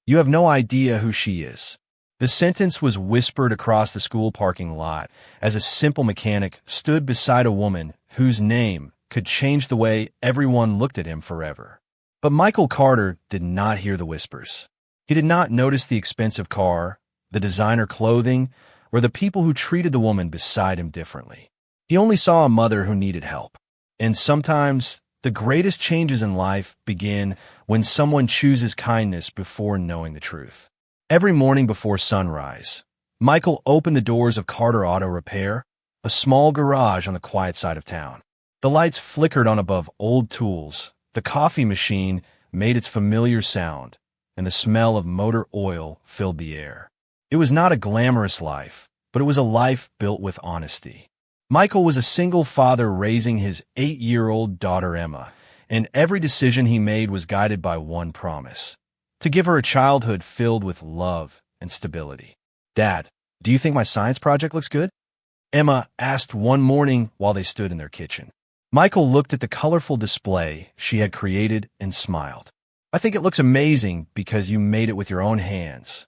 You have no idea who she is." The sentence was whispered across the school parking lot as a simple mechanic stood beside a woman whose name could change the way everyone looked at him forever. But Michael Carter did not hear the whispers. He did not notice the expensive car, the designer clothing, or the people who treated the woman beside him differently. He only saw a mother who needed help. And sometimes, the greatest changes in life begin when someone chooses kindness before knowing the truth. Every morning before sunrise, Michael opened the doors of Carter Auto Repair, a small garage on the quiet side of town. The lights flickered on above old tools, the coffee machine made its familiar sound, and the smell of motor oil filled the air. It was not a glamorous life, but it was a life built with honesty. Michael was a single father raising his 8-year-old daughter Emma, and every decision he made was guided by one promise: to give her a childhood filled with love and stability. "Dad, do you think my science project looks good?" Emma asked one morning while they stood in their kitchen. Michael looked at the colorful display she had created and smiled. "I think it looks amazing because you made it with your own hands."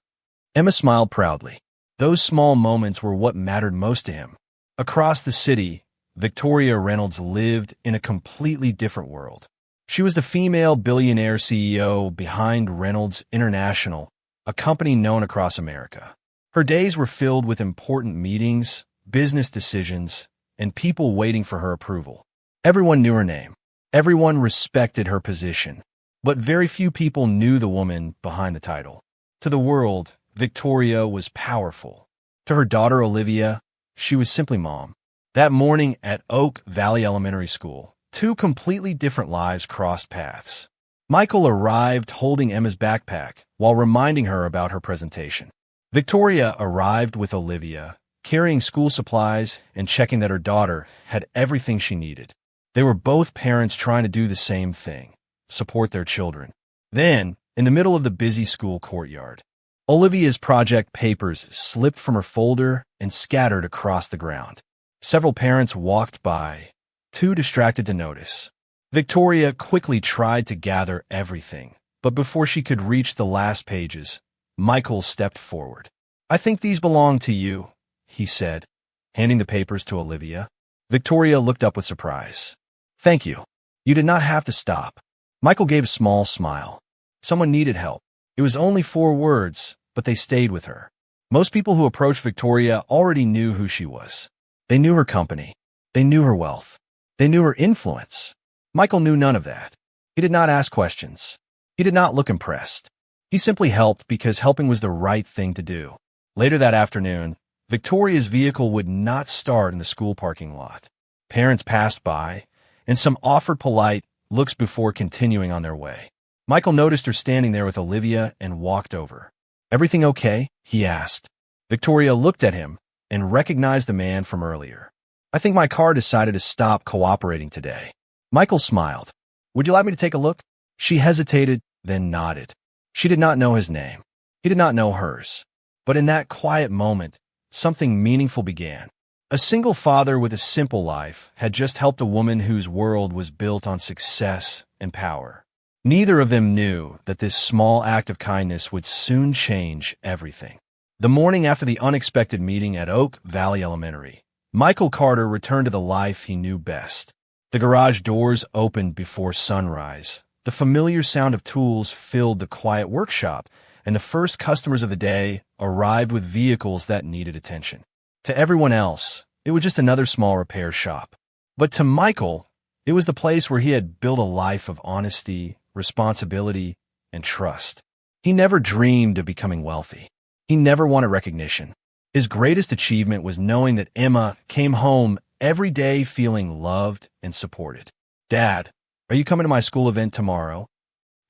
Emma smiled proudly. Those small moments were what mattered most to him. Across the city, Victoria Reynolds lived in a completely different world. She was the female billionaire CEO behind Reynolds International, a company known across America. Her days were filled with important meetings, business decisions, and people waiting for her approval. Everyone knew her name. Everyone respected her position. But very few people knew the woman behind the title. To the world, Victoria was powerful. To her daughter Olivia, she was simply Mom. That morning at Oak Valley Elementary School, two completely different lives crossed paths. Michael arrived holding Emma's backpack while reminding her about her presentation. Victoria arrived with Olivia, carrying school supplies and checking that her daughter had everything she needed. They were both parents trying to do the same thing: support their children. Then, in the middle of the busy school courtyard, Olivia's project papers slipped from her folder and scattered across the ground. Several parents walked by, too distracted to notice. Victoria quickly tried to gather everything, but before she could reach the last pages, Michael stepped forward. "I think these belong to you," he said, handing the papers to Olivia. Victoria looked up with surprise. "Thank you. You did not have to stop." Michael gave a small smile. Someone needed help. It was only 4 words, but they stayed with her. Most people who approached Victoria already knew who she was. They knew her company. They knew her wealth. They knew her influence. Michael knew none of that. He did not ask questions. He did not look impressed. He simply helped because helping was the right thing to do. Later that afternoon, Victoria's vehicle would not start in the school parking lot. Parents passed by, and some offered polite looks before continuing on their way. Michael noticed her standing there with Olivia and walked over. "Everything okay?" he asked. Victoria looked at him and recognized the man from earlier. "I think my car decided to stop cooperating today." Michael smiled. "Would you like me to take a look?" She hesitated, then nodded. She did not know his name. He did not know hers. But in that quiet moment, something meaningful began. A single father with a simple life had just helped a woman whose world was built on success and power. Neither of them knew that this small act of kindness would soon change everything. The morning after the unexpected meeting at Oak Valley Elementary, Michael Carter returned to the life he knew best. The garage doors opened before sunrise. The familiar sound of tools filled the quiet workshop, and the first customers of the day arrived with vehicles that needed attention. To everyone else, it was just another small repair shop. But to Michael, it was the place where he had built a life of honesty, responsibility, and trust. He never dreamed of becoming wealthy. He never wanted recognition. His greatest achievement was knowing that Emma came home every day feeling loved and supported. "Dad, are you coming to my school event tomorrow?"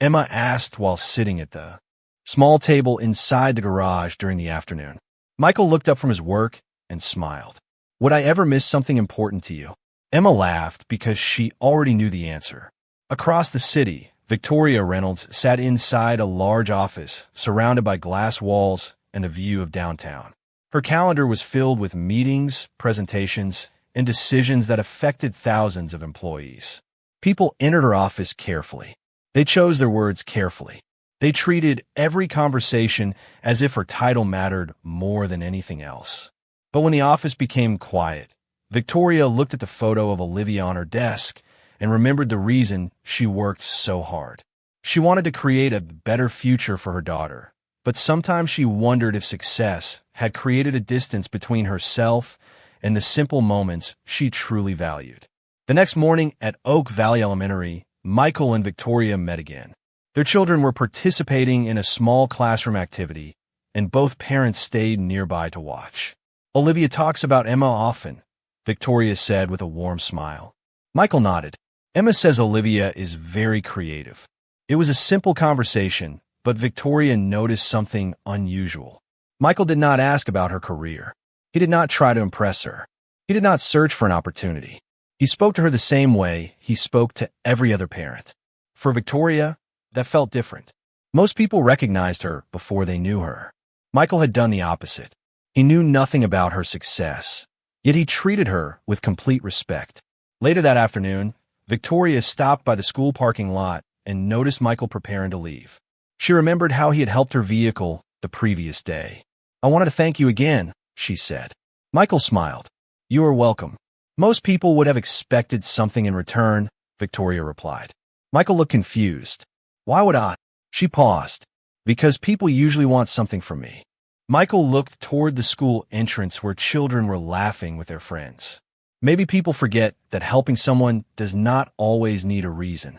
Emma asked while sitting at the small table inside the garage during the afternoon. Michael looked up from his work and smiled. "Would I ever miss something important to you?" Emma laughed because she already knew the answer. Across the city, Victoria Reynolds sat inside a large office surrounded by glass walls and a view of downtown. Her calendar was filled with meetings, presentations, and decisions that affected thousands of employees. People entered her office carefully. They chose their words carefully. They treated every conversation as if her title mattered more than anything else. But when the office became quiet, Victoria looked at the photo of Olivia on her desk and remembered the reason she worked so hard. She wanted to create a better future for her daughter, but sometimes she wondered if success had created a distance between herself and the simple moments she truly valued. The next morning at Oak Valley Elementary, Michael and Victoria met again. Their children were participating in a small classroom activity, and both parents stayed nearby to watch. Olivia talks about Emma often, Victoria said with a warm smile. Michael nodded. Emma says Olivia is very creative. It was a simple conversation, but Victoria noticed something unusual. Michael did not ask about her career. He did not try to impress her. He did not search for an opportunity. He spoke to her the same way he spoke to every other parent. For Victoria, that felt different. Most people recognized her before they knew her. Michael had done the opposite. He knew nothing about her success, yet he treated her with complete respect. Later that afternoon, Victoria stopped by the school parking lot and noticed Michael preparing to leave. She remembered how he had helped her vehicle the previous day. "I wanted to thank you again," she said. Michael smiled. "You are welcome." "Most people would have expected something in return," Victoria replied. Michael looked confused. "Why would I?" She paused. "Because people usually want something from me." Michael looked toward the school entrance where children were laughing with their friends. Maybe people forget that helping someone does not always need a reason.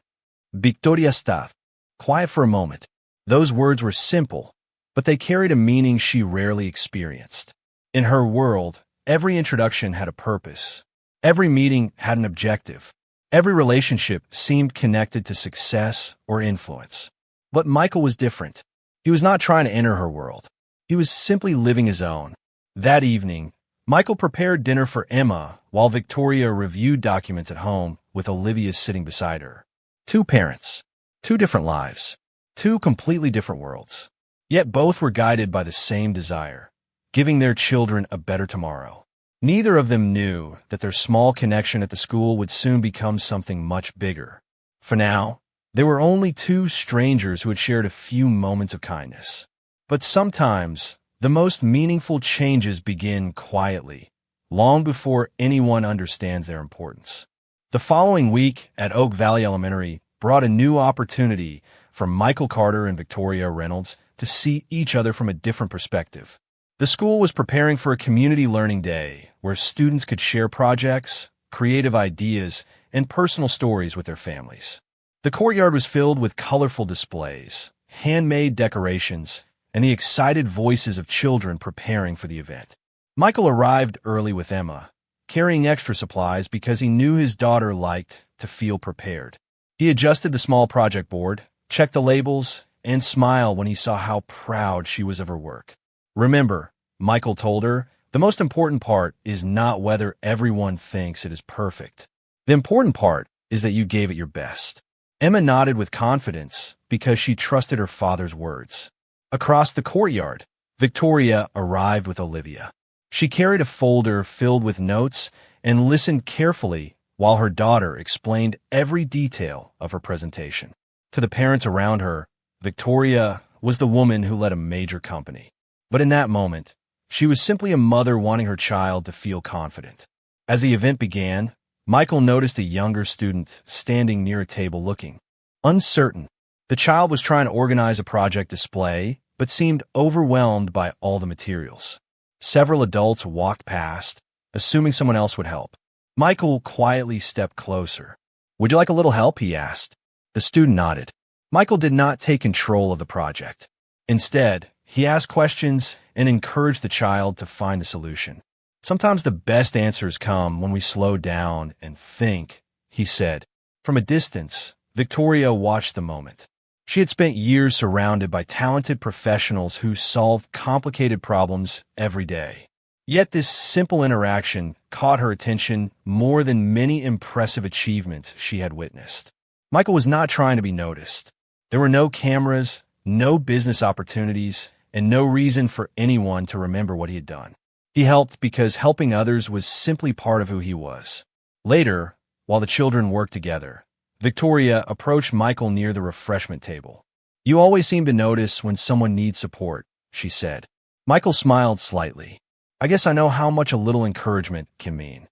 Victoria stopped, quiet for a moment. Those words were simple, but they carried a meaning she rarely experienced. In her world, every introduction had a purpose. Every meeting had an objective. Every relationship seemed connected to success or influence. But Michael was different. He was not trying to enter her world. He was simply living his own. That evening, Michael prepared dinner for Emma while Victoria reviewed documents at home with Olivia sitting beside her. Two parents, two different lives, two completely different worlds. Yet both were guided by the same desire, giving their children a better tomorrow. Neither of them knew that their small connection at the school would soon become something much bigger. For now, they were only two strangers who had shared a few moments of kindness. But sometimes, the most meaningful changes begin quietly, long before anyone understands their importance. The following week at Oak Valley Elementary brought a new opportunity for Michael Carter and Victoria Reynolds to see each other from a different perspective. The school was preparing for a community learning day where students could share projects, creative ideas, and personal stories with their families. The courtyard was filled with colorful displays, handmade decorations, and the excited voices of children preparing for the event. Michael arrived early with Emma, carrying extra supplies because he knew his daughter liked to feel prepared. He adjusted the small project board, checked the labels, and smiled when he saw how proud she was of her work. "Remember," Michael told her, "the most important part is not whether everyone thinks it is perfect. The important part is that you gave it your best." Emma nodded with confidence because she trusted her father's words. Across the courtyard, Victoria arrived with Olivia. She carried a folder filled with notes and listened carefully while her daughter explained every detail of her presentation. To the parents around her, Victoria was the woman who led a major company. But in that moment, she was simply a mother wanting her child to feel confident. As the event began, Michael noticed a younger student standing near a table looking uncertain. The child was trying to organize a project display, but seemed overwhelmed by all the materials. Several adults walked past, assuming someone else would help. Michael quietly stepped closer. "Would you like a little help?" he asked. The student nodded. Michael did not take control of the project. Instead, he asked questions and encouraged the child to find the solution. "Sometimes the best answers come when we slow down and think," he said. From a distance, Victoria watched the moment. She had spent years surrounded by talented professionals who solved complicated problems every day. Yet this simple interaction caught her attention more than many impressive achievements she had witnessed. Michael was not trying to be noticed. There were no cameras, no business opportunities, and no reason for anyone to remember what he had done. He helped because helping others was simply part of who he was. Later, while the children worked together, Victoria approached Michael near the refreshment table. You always seem to notice when someone needs support, she said. Michael smiled slightly. I guess I know how much a little encouragement can mean.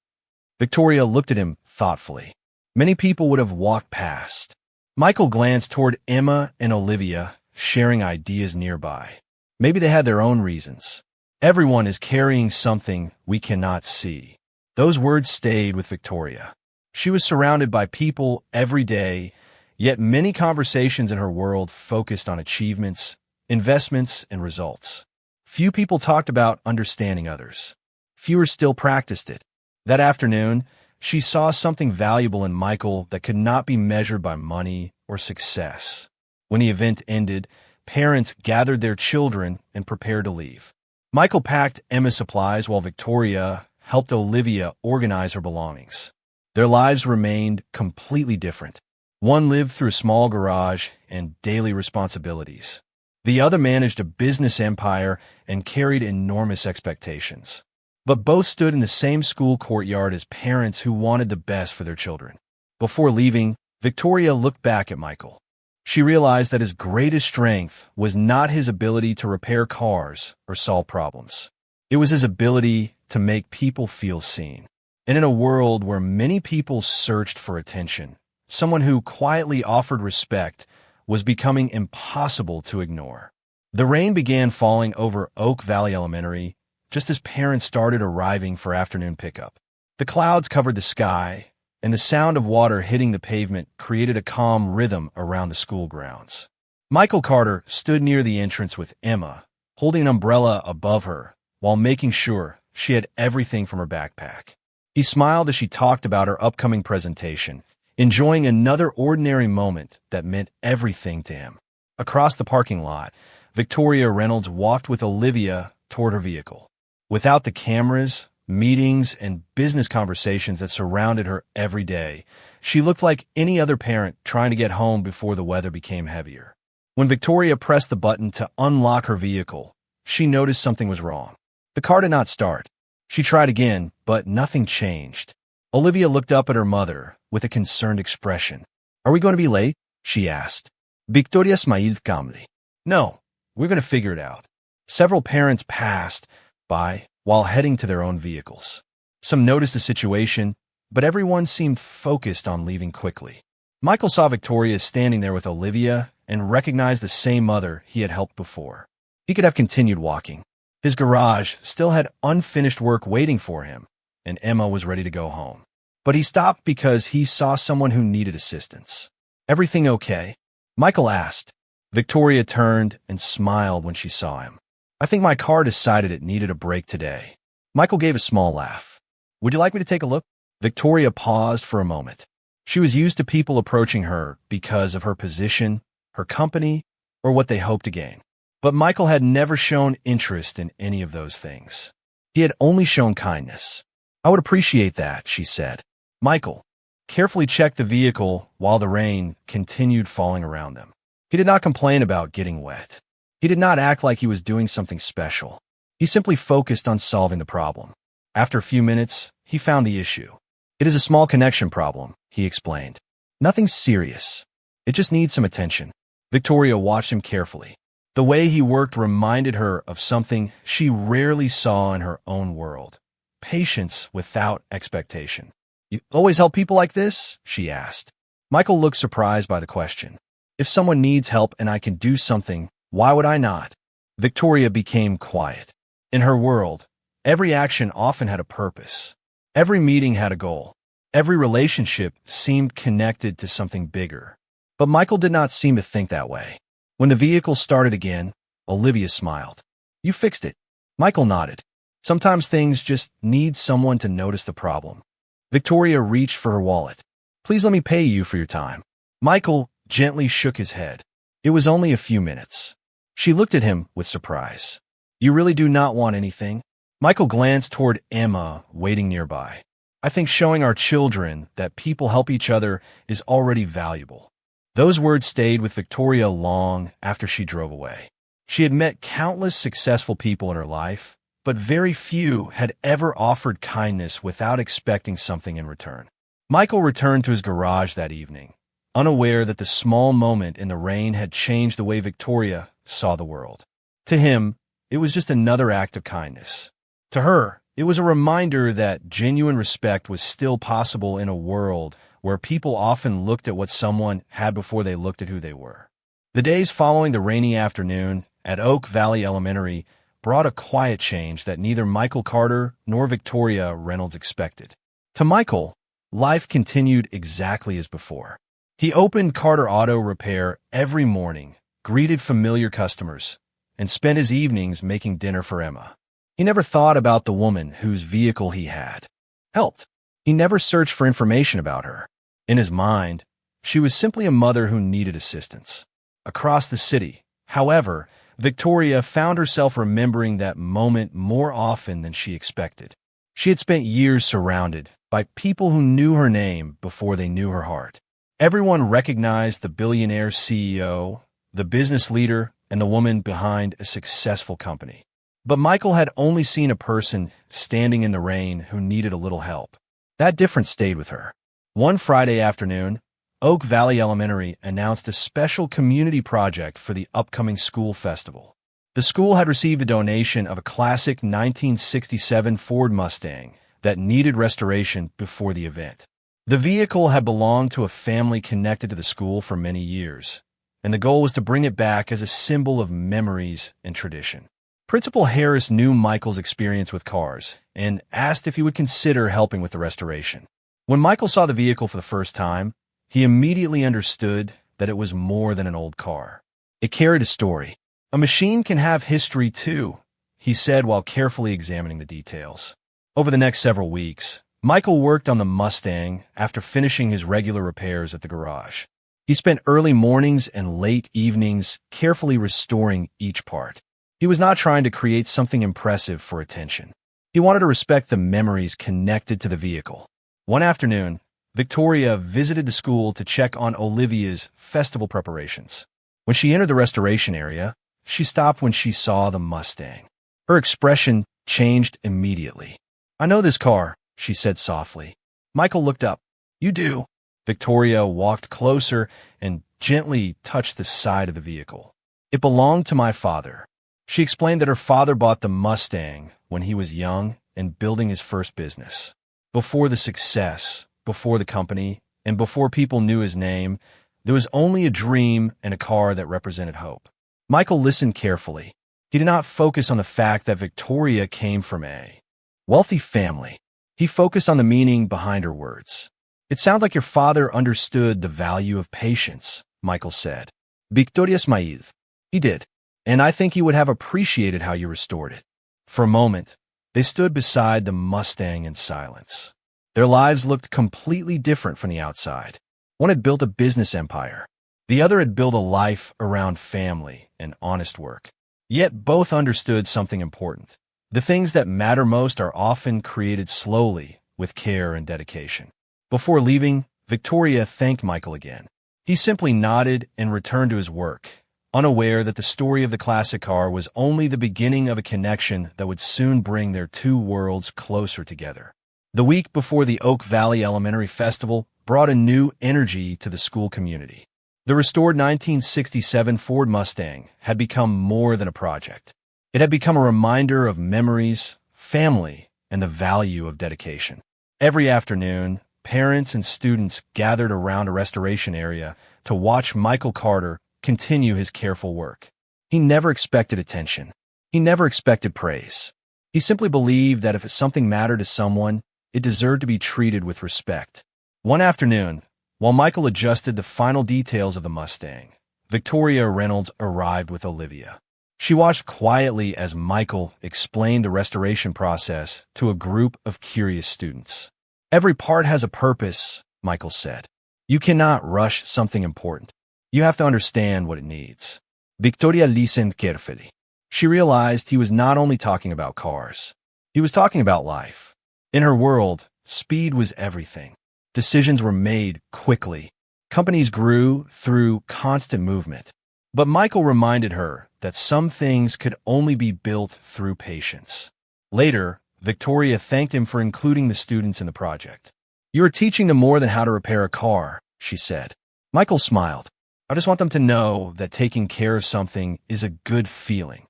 Victoria looked at him thoughtfully. Many people would have walked past. Michael glanced toward Emma and Olivia, sharing ideas nearby. Maybe they had their own reasons. Everyone is carrying something we cannot see. Those words stayed with Victoria. She was surrounded by people every day, yet many conversations in her world focused on achievements, investments, and results. Few people talked about understanding others. Fewer still practiced it. That afternoon, she saw something valuable in Michael that could not be measured by money or success. When the event ended, parents gathered their children and prepared to leave. Michael packed Emma's supplies while Victoria helped Olivia organize her belongings. Their lives remained completely different. One lived through a small garage and daily responsibilities. The other managed a business empire and carried enormous expectations. But both stood in the same school courtyard as parents who wanted the best for their children. Before leaving, Victoria looked back at Michael. She realized that his greatest strength was not his ability to repair cars or solve problems. It was his ability to make people feel seen. And in a world where many people searched for attention, someone who quietly offered respect was becoming impossible to ignore. The rain began falling over Oak Valley Elementary just as parents started arriving for afternoon pickup. The clouds covered the sky, and the sound of water hitting the pavement created a calm rhythm around the school grounds. Michael Carter stood near the entrance with Emma, holding an umbrella above her while making sure she had everything from her backpack. He smiled as she talked about her upcoming presentation, enjoying another ordinary moment that meant everything to him. Across the parking lot, Victoria Reynolds walked with Olivia toward her vehicle. Without the cameras, meetings, and business conversations that surrounded her every day, she looked like any other parent trying to get home before the weather became heavier. When Victoria pressed the button to unlock her vehicle, she noticed something was wrong. The car did not start. She tried again, but nothing changed. Olivia looked up at her mother with a concerned expression. Are we going to be late? She asked. Victoria smiled calmly. No, we're going to figure it out. Several parents passed by while heading to their own vehicles. Some noticed the situation, but everyone seemed focused on leaving quickly. Michael saw Victoria standing there with Olivia and recognized the same mother he had helped before. He could have continued walking. His garage still had unfinished work waiting for him, and Emma was ready to go home. But he stopped because he saw someone who needed assistance. Everything okay? Michael asked. Victoria turned and smiled when she saw him. I think my car decided it needed a break today. Michael gave a small laugh. Would you like me to take a look? Victoria paused for a moment. She was used to people approaching her because of her position, her company, or what they hoped to gain. But Michael had never shown interest in any of those things. He had only shown kindness. I would appreciate that, she said. Michael carefully checked the vehicle while the rain continued falling around them. He did not complain about getting wet. He did not act like he was doing something special. He simply focused on solving the problem. After a few minutes, he found the issue. It is a small connection problem, he explained. Nothing serious. It just needs some attention. Victoria watched him carefully. The way he worked reminded her of something she rarely saw in her own world. Patience without expectation. You always help people like this? She asked. Michael looked surprised by the question. If someone needs help and I can do something, why would I not? Victoria became quiet. In her world, every action often had a purpose. Every meeting had a goal. Every relationship seemed connected to something bigger. But Michael did not seem to think that way. When the vehicle started again, Olivia smiled. You fixed it. Michael nodded. Sometimes things just need someone to notice the problem. Victoria reached for her wallet. Please let me pay you for your time. Michael gently shook his head. It was only a few minutes. She looked at him with surprise. You really do not want anything? Michael glanced toward Emma, waiting nearby. I think showing our children that people help each other is already valuable. Those words stayed with Victoria long after she drove away. She had met countless successful people in her life, but very few had ever offered kindness without expecting something in return. Michael returned to his garage that evening, unaware that the small moment in the rain had changed the way Victoria saw the world. To him, it was just another act of kindness. To her, it was a reminder that genuine respect was still possible in a world where people often looked at what someone had before they looked at who they were. The days following the rainy afternoon at Oak Valley Elementary brought a quiet change that neither Michael Carter nor Victoria Reynolds expected. To Michael, life continued exactly as before. He opened Carter Auto Repair every morning, greeted familiar customers, and spent his evenings making dinner for Emma. He never thought about the woman whose vehicle he had helped. He never searched for information about her. In his mind, she was simply a mother who needed assistance. Across the city, however, Victoria found herself remembering that moment more often than she expected. She had spent years surrounded by people who knew her name before they knew her heart. Everyone recognized the billionaire CEO, the business leader, and the woman behind a successful company. But Michael had only seen a person standing in the rain who needed a little help. That difference stayed with her. One Friday afternoon, Oak Valley Elementary announced a special community project for the upcoming school festival. The school had received a donation of a classic 1967 Ford Mustang that needed restoration before the event. The vehicle had belonged to a family connected to the school for many years, and the goal was to bring it back as a symbol of memories and tradition. Principal Harris knew Michael's experience with cars and asked if he would consider helping with the restoration. When Michael saw the vehicle for the first time, he immediately understood that it was more than an old car. It carried a story. A machine can have history too, he said while carefully examining the details. Over the next several weeks, Michael worked on the Mustang after finishing his regular repairs at the garage. He spent early mornings and late evenings carefully restoring each part. He was not trying to create something impressive for attention. He wanted to respect the memories connected to the vehicle. One afternoon, Victoria visited the school to check on Olivia's festival preparations. When she entered the restoration area, she stopped when she saw the Mustang. Her expression changed immediately. "I know this car," she said softly. Michael looked up. "You do?" Victoria walked closer and gently touched the side of the vehicle. "It belonged to my father." She explained that her father bought the Mustang when he was young and building his first business. Before the success, before the company, and before people knew his name, there was only a dream and a car that represented hope. Michael listened carefully. He did not focus on the fact that Victoria came from a wealthy family. He focused on the meaning behind her words. "It sounds like your father understood the value of patience," Michael said. "Victoria smiled." "He did. And I think he would have appreciated how you restored it." For a moment, they stood beside the Mustang in silence. Their lives looked completely different from the outside. One had built a business empire. The other had built a life around family and honest work. Yet both understood something important. The things that matter most are often created slowly, with care and dedication. Before leaving, Victoria thanked Michael again. He simply nodded and returned to his work, unaware that the story of the classic car was only the beginning of a connection that would soon bring their two worlds closer together. The week before the Oak Valley Elementary Festival brought a new energy to the school community. The restored 1967 Ford Mustang had become more than a project. It had become a reminder of memories, family, and the value of dedication. Every afternoon, parents and students gathered around a restoration area to watch Michael Carter continue his careful work. He never expected attention. He never expected praise. He simply believed that if something mattered to someone, it deserved to be treated with respect. One afternoon, while Michael adjusted the final details of the Mustang, Victoria Reynolds arrived with Olivia. She watched quietly as Michael explained the restoration process to a group of curious students. "Every part has a purpose," Michael said. "You cannot rush something important. You have to understand what it needs." Victoria listened carefully. She realized he was not only talking about cars. He was talking about life. In her world, speed was everything. Decisions were made quickly. Companies grew through constant movement. But Michael reminded her that some things could only be built through patience. Later, Victoria thanked him for including the students in the project. "You are teaching them more than how to repair a car," she said. Michael smiled. I just want them to know that taking care of something is a good feeling.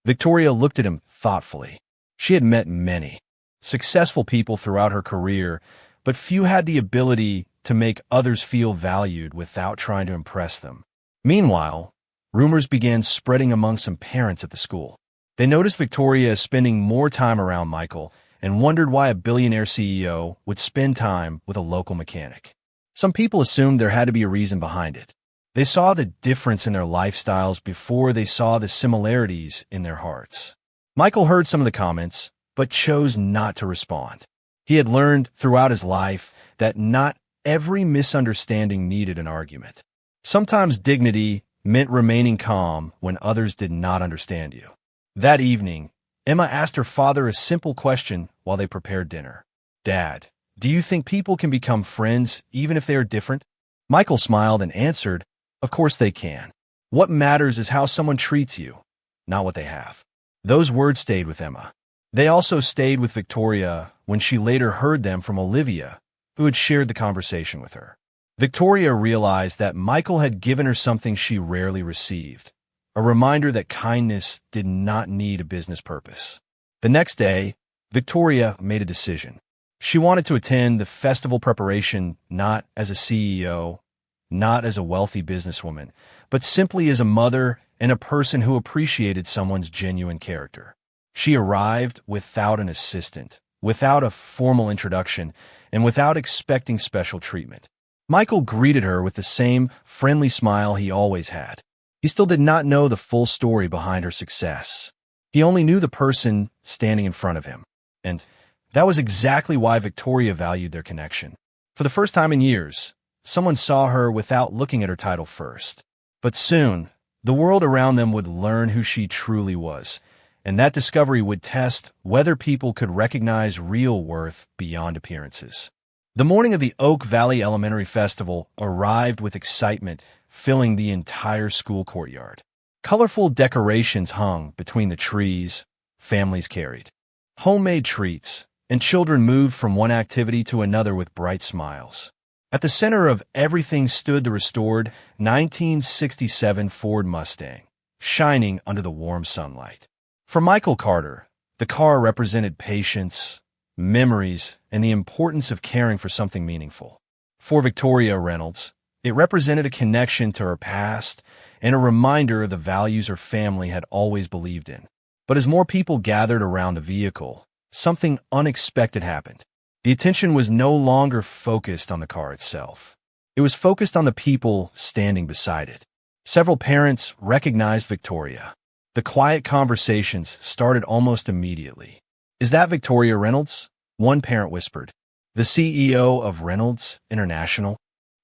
Victoria looked at him thoughtfully. She had met many successful people throughout her career, but few had the ability to make others feel valued without trying to impress them. Meanwhile, rumors began spreading among some parents at the school. They noticed Victoria spending more time around Michael and wondered why a billionaire CEO would spend time with a local mechanic. Some people assumed there had to be a reason behind it. They saw the difference in their lifestyles before they saw the similarities in their hearts. Michael heard some of the comments, but chose not to respond. He had learned throughout his life that not every misunderstanding needed an argument. Sometimes dignity meant remaining calm when others did not understand you. That evening, Emma asked her father a simple question while they prepared dinner. Dad, do you think people can become friends even if they are different? Michael smiled and answered, of course they can. What matters is how someone treats you, not what they have. Those words stayed with Emma. They also stayed with Victoria when she later heard them from Olivia, who had shared the conversation with her. Victoria realized that Michael had given her something she rarely received, a reminder that kindness did not need a business purpose. The next day, Victoria made a decision. She wanted to attend the festival preparation not as a CEO, not as a wealthy businesswoman, but simply as a mother and a person who appreciated someone's genuine character. She arrived without an assistant, without a formal introduction, and without expecting special treatment. Michael greeted her with the same friendly smile he always had. He still did not know the full story behind her success. He only knew the person standing in front of him. And that was exactly why Victoria valued their connection. For the first time in years, someone saw her without looking at her title first. But soon, the world around them would learn who she truly was, and that discovery would test whether people could recognize real worth beyond appearances. The morning of the Oak Valley Elementary Festival arrived with excitement, filling the entire school courtyard. Colorful decorations hung between the trees, families carried homemade treats, and children moved from one activity to another with bright smiles. At the center of everything stood the restored 1967 Ford Mustang, shining under the warm sunlight. For Michael Carter, the car represented patience, memories, and the importance of caring for something meaningful. For Victoria Reynolds, it represented a connection to her past and a reminder of the values her family had always believed in. But as more people gathered around the vehicle, something unexpected happened. The attention was no longer focused on the car itself. It was focused on the people standing beside it. Several parents recognized Victoria. The quiet conversations started almost immediately. Is that Victoria Reynolds? One parent whispered. The CEO of Reynolds International?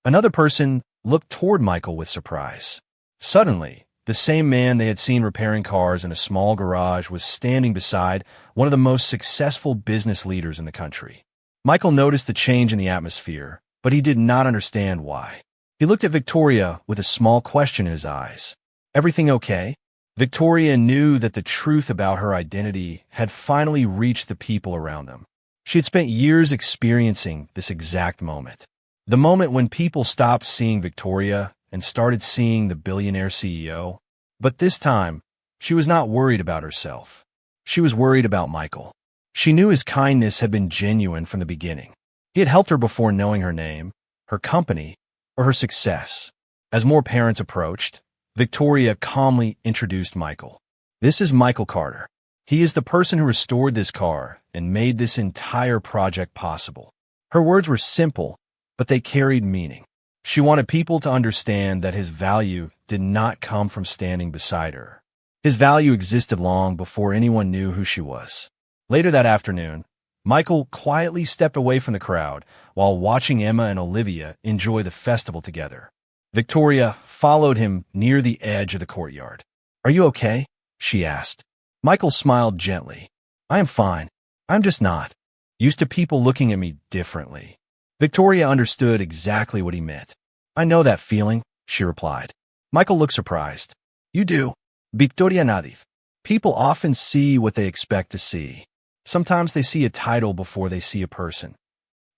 Another person looked toward Michael with surprise. Suddenly, the same man they had seen repairing cars in a small garage was standing beside one of the most successful business leaders in the country. Michael noticed the change in the atmosphere, but he did not understand why. He looked at Victoria with a small question in his eyes. Everything okay? Victoria knew that the truth about her identity had finally reached the people around them. She had spent years experiencing this exact moment. The moment when people stopped seeing Victoria and started seeing the billionaire CEO. But this time, she was not worried about herself. She was worried about Michael. She knew his kindness had been genuine from the beginning. He had helped her before knowing her name, her company, or her success. As more parents approached, Victoria calmly introduced Michael. This is Michael Carter. He is the person who restored this car and made this entire project possible. Her words were simple, but they carried meaning. She wanted people to understand that his value did not come from standing beside her. His value existed long before anyone knew who she was. Later that afternoon, Michael quietly stepped away from the crowd while watching Emma and Olivia enjoy the festival together. Victoria followed him near the edge of the courtyard. Are you okay? She asked. Michael smiled gently. I am fine. I'm just not used to people looking at me differently. Victoria understood exactly what he meant. I know that feeling, she replied. Michael looked surprised. You do? Victoria nodded. People often see what they expect to see. Sometimes they see a title before they see a person.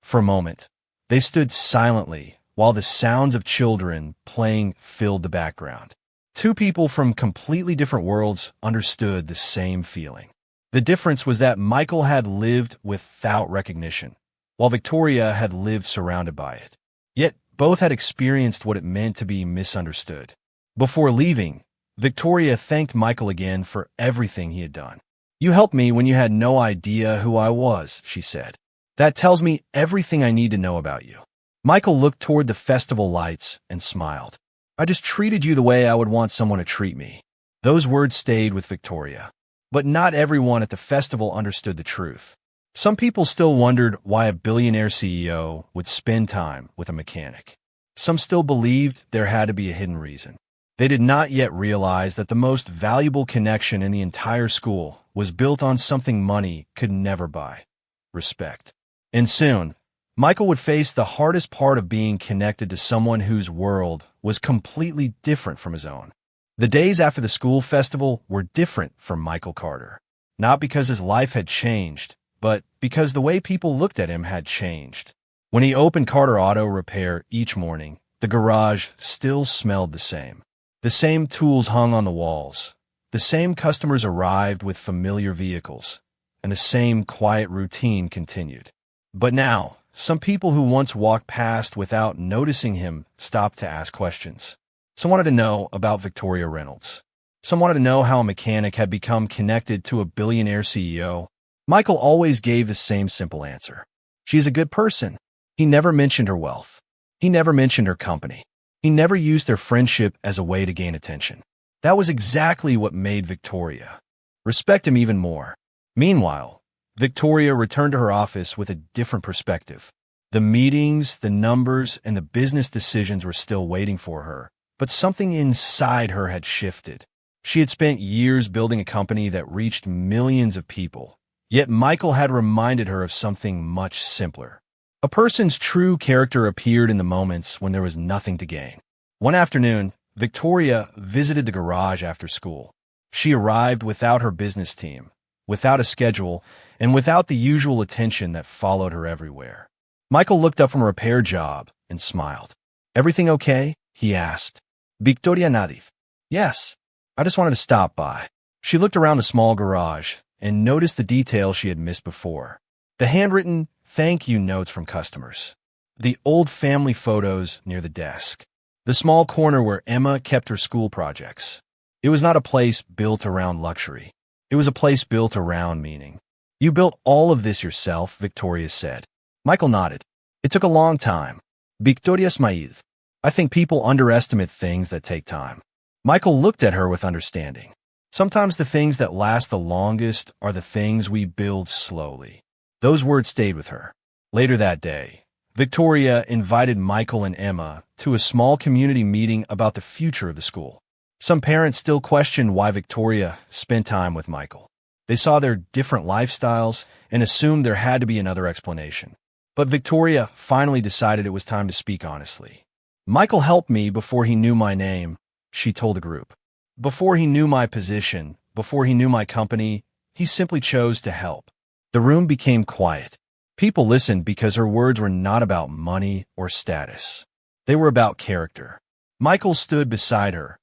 For a moment, they stood silently, while the sounds of children playing filled the background. Two people from completely different worlds understood the same feeling. The difference was that Michael had lived without recognition, while Victoria had lived surrounded by it. Yet both had experienced what it meant to be misunderstood. Before leaving, Victoria thanked Michael again for everything he had done. "You helped me when you had no idea who I was," she said. "That tells me everything I need to know about you." Michael looked toward the festival lights and smiled. "I just treated you the way I would want someone to treat me." Those words stayed with Victoria. But not everyone at the festival understood the truth. Some people still wondered why a billionaire CEO would spend time with a mechanic. Some still believed there had to be a hidden reason. They did not yet realize that the most valuable connection in the entire school was built on something money could never buy: respect. And soon, Michael would face the hardest part of being connected to someone whose world was completely different from his own. The days after the school festival were different for Michael Carter, not because his life had changed, but because the way people looked at him had changed. When he opened Carter Auto Repair each morning, the garage still smelled the same. The same tools hung on the walls. The same customers arrived with familiar vehicles, and the same quiet routine continued. But now, some people who once walked past without noticing him stopped to ask questions. Some wanted to know about Victoria Reynolds. Some wanted to know how a mechanic had become connected to a billionaire CEO. Michael always gave the same simple answer: "She's a good person." He never mentioned her wealth. He never mentioned her company. He never used their friendship as a way to gain attention. That was exactly what made Victoria respect him even more. Meanwhile, Victoria returned to her office with a different perspective. The meetings, the numbers, and the business decisions were still waiting for her, but something inside her had shifted. She had spent years building a company that reached millions of people, yet Michael had reminded her of something much simpler. A person's true character appeared in the moments when there was nothing to gain. One afternoon, Victoria visited the garage after school. She arrived without her business team, without a schedule, and without the usual attention that followed her everywhere. Michael looked up from a repair job and smiled. "Everything okay?" he asked. "Victoria Nadif." "Yes. I just wanted to stop by." She looked around the small garage and noticed the details she had missed before. The handwritten thank you notes from customers. The old family photos near the desk. The small corner where Emma kept her school projects. It was not a place built around luxury. It was a place built around meaning. "You built all of this yourself," Victoria said. Michael nodded. "It took a long time." Victoria smiled. "I think people underestimate things that take time." Michael looked at her with understanding. Sometimes the things that last the longest are the things we build slowly. Those words stayed with her. Later that day, Victoria invited Michael and Emma to a small community meeting about the future of the school. Some parents still questioned why Victoria spent time with Michael. They saw their different lifestyles and assumed there had to be another explanation. But Victoria finally decided it was time to speak honestly. "Michael helped me before he knew my name," she told the group. "Before he knew my position, before he knew my company, he simply chose to help." The room became quiet. People listened because her words were not about money or status. They were about character. Michael stood beside her,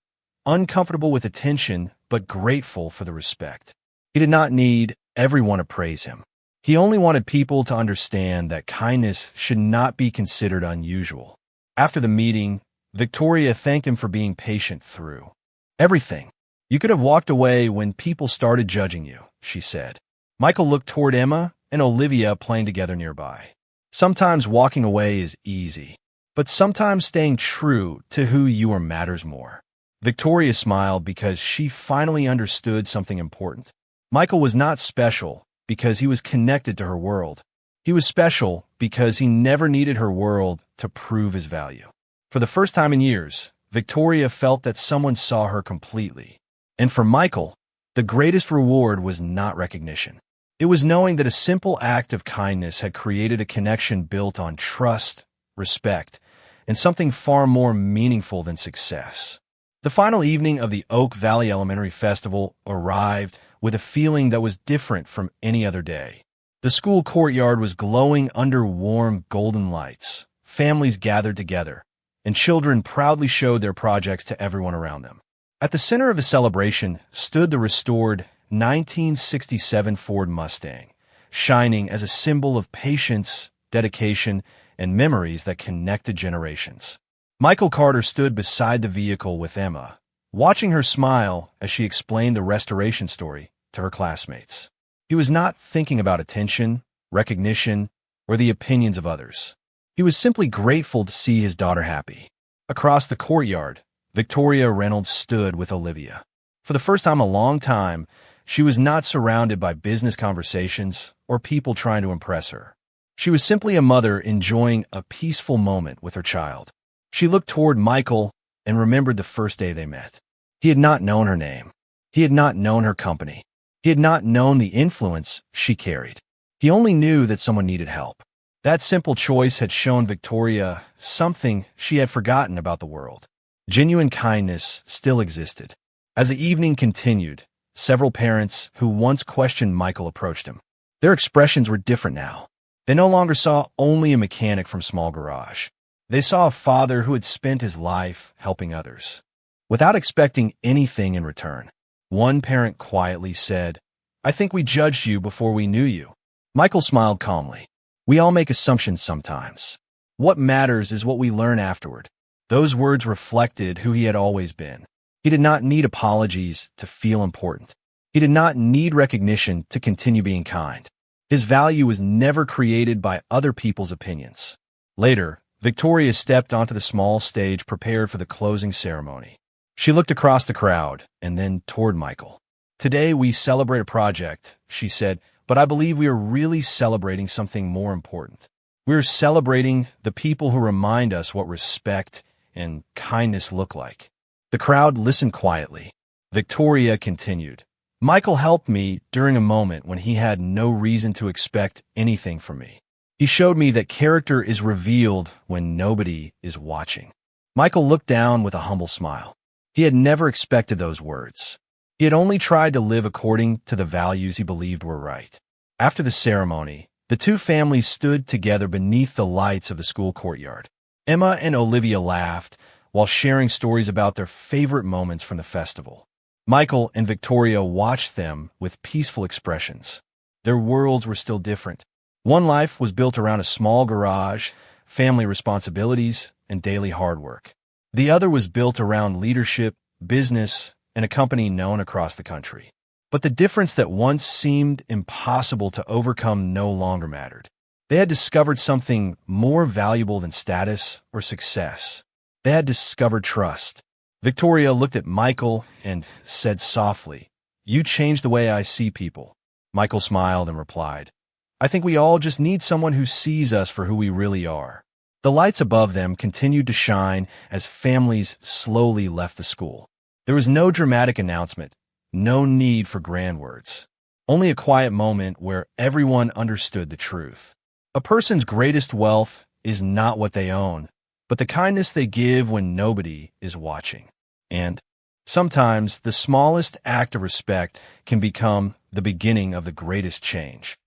uncomfortable with attention but grateful for the respect. He did not need everyone to praise him. He only wanted people to understand that kindness should not be considered unusual. After the meeting, Victoria thanked him for being patient through everything. "You could have walked away when people started judging you," she said. Michael looked toward Emma and Olivia playing together nearby. Sometimes walking away is easy, but sometimes staying true to who you are matters more. Victoria smiled because she finally understood something important. Michael was not special because he was connected to her world. He was special because he never needed her world to prove his value. For the first time in years, Victoria felt that someone saw her completely. And for Michael, the greatest reward was not recognition. It was knowing that a simple act of kindness had created a connection built on trust, respect, and something far more meaningful than success. The final evening of the Oak Valley Elementary Festival arrived with a feeling that was different from any other day. The school courtyard was glowing under warm golden lights, families gathered together, and children proudly showed their projects to everyone around them. At the center of the celebration stood the restored 1967 Ford Mustang, shining as a symbol of patience, dedication, and memories that connected generations. Michael Carter stood beside the vehicle with Emma, watching her smile as she explained the restoration story to her classmates. He was not thinking about attention, recognition, or the opinions of others. He was simply grateful to see his daughter happy. Across the courtyard, Victoria Reynolds stood with Olivia. For the first time in a long time, she was not surrounded by business conversations or people trying to impress her. She was simply a mother enjoying a peaceful moment with her child. She looked toward Michael and remembered the first day they met. He had not known her name. He had not known her company. He had not known the influence she carried. He only knew that someone needed help. That simple choice had shown Victoria something she had forgotten about the world. Genuine kindness still existed. As the evening continued, several parents who once questioned Michael approached him. Their expressions were different now. They no longer saw only a mechanic from small garage. They saw a father who had spent his life helping others, without expecting anything in return. One parent quietly said, "I think we judged you before we knew you." Michael smiled calmly. "We all make assumptions sometimes. What matters is what we learn afterward." Those words reflected who he had always been. He did not need apologies to feel important. He did not need recognition to continue being kind. His value was never created by other people's opinions. Later, Victoria stepped onto the small stage prepared for the closing ceremony. She looked across the crowd and then toward Michael. "Today we celebrate a project," she said, "but I believe we are really celebrating something more important. We're celebrating the people who remind us what respect and kindness look like." The crowd listened quietly. Victoria continued, "Michael helped me during a moment when he had no reason to expect anything from me. He showed me that character is revealed when nobody is watching." Michael looked down with a humble smile. He had never expected those words. He had only tried to live according to the values he believed were right. After the ceremony, the two families stood together beneath the lights of the school courtyard. Emma and Olivia laughed while sharing stories about their favorite moments from the festival. Michael and Victoria watched them with peaceful expressions. Their worlds were still different. One life was built around a small garage, family responsibilities, and daily hard work. The other was built around leadership, business, and a company known across the country. But the difference that once seemed impossible to overcome no longer mattered. They had discovered something more valuable than status or success. They had discovered trust. Victoria looked at Michael and said softly, "You changed the way I see people." Michael smiled and replied, "I think we all just need someone who sees us for who we really are." The lights above them continued to shine as families slowly left the school. There was no dramatic announcement, no need for grand words, only a quiet moment where everyone understood the truth. A person's greatest wealth is not what they own, but the kindness they give when nobody is watching. And sometimes the smallest act of respect can become the beginning of the greatest change.